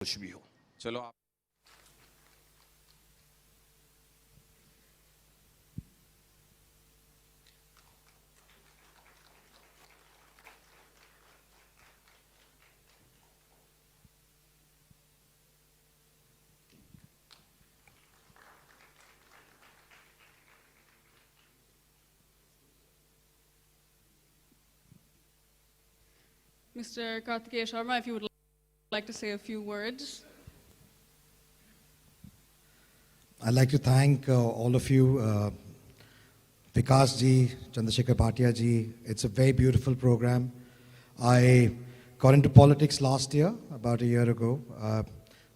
कुछ भी हो। चलो आप Mr. Karthikeya Sharma, if you would like to say a few words. I'd like to thank all of you, Vikas ji, Chandrasekhar Bhatia ji. It's a very beautiful program. I got into politics last year, about a year ago.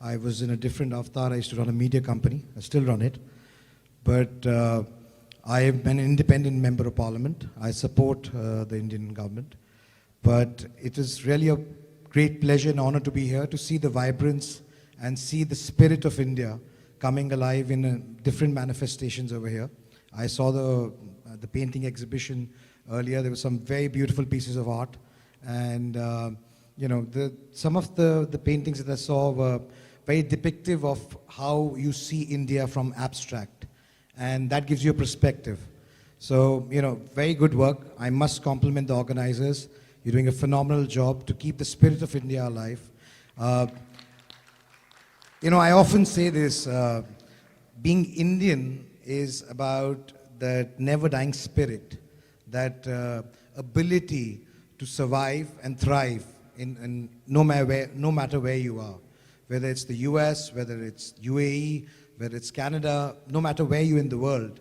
I was in a different avatar. I used to run a media company. I still run it. But I am an independent member of parliament. I support the Indian government. But it is really a great pleasure and honor to be here to see the vibrance and see the spirit of India coming alive in different manifestations over here. I saw the painting exhibition earlier. There were some very beautiful pieces of art. And, you know, some of the paintings that I saw were very depictive of how you see India from abstract. And that gives you a perspective. So, you know, very good work. I must compliment the organizers. You're doing a phenomenal job to keep the spirit of India alive. You know, I often say this, being Indian is about that never-dying spirit, that ability to survive and thrive in no matter where you are. Whether it's the US, whether it's UAE, whether it's Canada, no matter where you're in the world,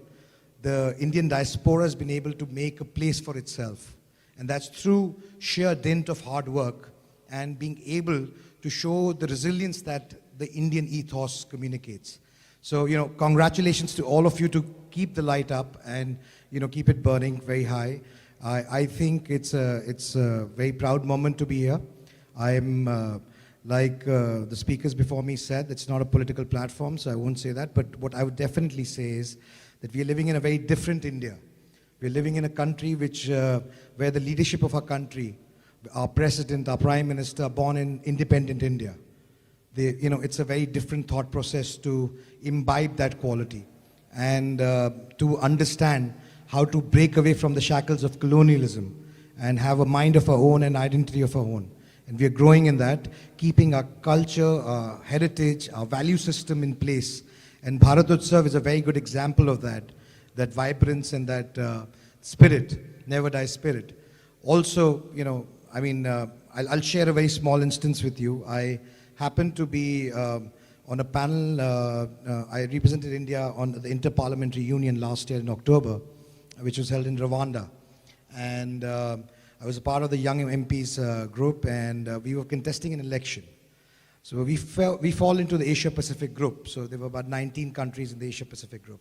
the Indian diaspora has been able to make a place for itself. And that's through sheer dint of hard work and being able to show the resilience that the Indian ethos communicates. So, you know, congratulations to all of you to keep the light up and, you know, keep it burning very high. I think it's a very proud moment to be here. I'm, like the speakers before me said, it's not a political platform, so I won't say that. But what I would definitely say is that we are living in a very different India. We're living in a country which, where the leadership of our country, our president, our prime minister, are born in independent India. You know, it's a very different thought process to imbibe that quality and to understand how to break away from the shackles of colonialism and have a mind of our own and identity of our own. And we are growing in that, keeping our culture, our heritage, our value system in place. And Bharat Utsav is a very good example of that vibrance and that spirit, never die spirit. Also, you know, I mean, I'll share a very small instance with you. I happened to be on a panel, I represented India on the Inter-Parliamentary Union last year in October, which was held in Rwanda. And I was a part of the Young MPs group, and we were contesting an election. So we fall into the Asia-Pacific group. So there were about 19 countries in the Asia-Pacific group.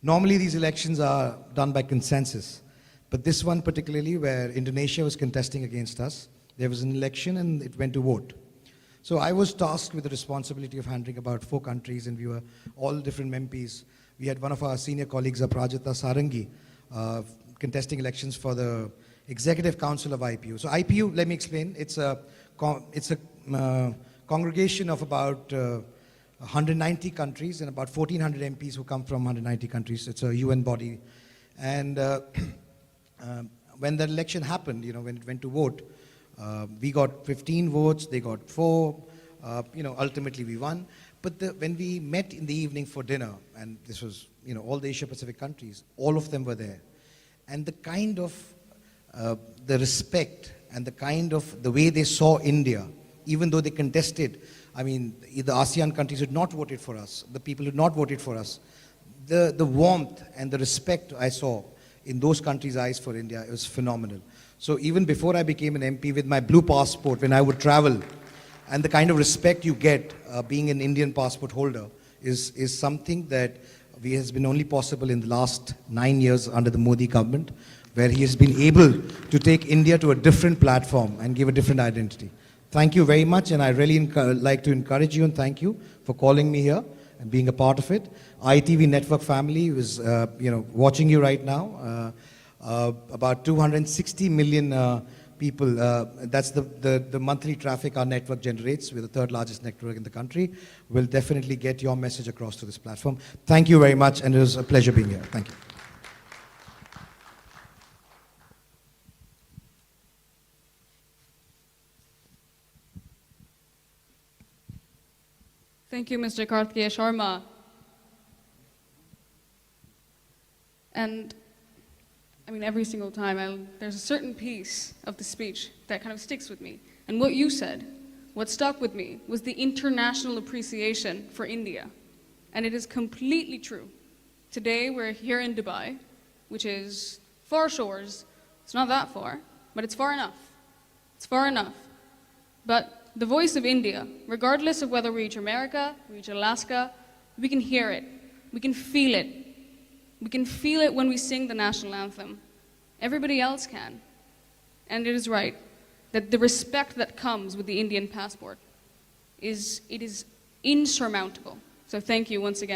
Normally these elections are done by consensus, but this one particularly where Indonesia was contesting against us, there was an election and it went to vote. So I was tasked with the responsibility of handling about 4 countries, and we were all different MPs. We had one of our senior colleagues, Aprajita Sarangi, contesting elections for the Executive Council of IPU. So IPU, let me explain, it's a congregation of about 190 countries and about 1,400 MPs who come from 190 countries. It's a UN body. And when the election happened, you know, when it went to vote, we got 15 votes, they got 4, you know, ultimately we won. But when we met in the evening for dinner, and this was, you know, all the Asia-Pacific countries, all of them were there. And the kind of, the respect and the kind of, the way they saw India, even though they contested, I mean, the ASEAN countries had not voted for us, the people had not voted for us. The warmth and the respect I saw in those countries' eyes for India, it was phenomenal. So even before I became an MP with my blue passport, when I would travel, and the kind of respect you get being an Indian passport holder is something that has been only possible in the last 9 years under the Modi government, where he has been able to take India to a different platform and give a different identity. Thank you very much, and I really like to encourage you and thank you for calling me here and being a part of it. ITV Network family is, you know, watching you right now. About 260 million people. That's the monthly traffic our network generates. We're the third largest network in the country. We'll definitely get your message across to this platform. Thank you very much, and it was a pleasure being here. Thank you. Thank you, Mr. Karthikeya Sharma. And I mean, every single time, there's a certain piece of the speech that kind of sticks with me. And what you said, what stuck with me, was the international appreciation for India. And it is completely true. Today, we're here in Dubai, which is far shores. It's not that far, but it's far enough. It's far enough. But the voice of India, regardless of whether we reach America, reach Alaska, we can hear it. We can feel it. We can feel it when we sing the national anthem. Everybody else can. And it is right that the respect that comes with the Indian passport is insurmountable. So thank you once again.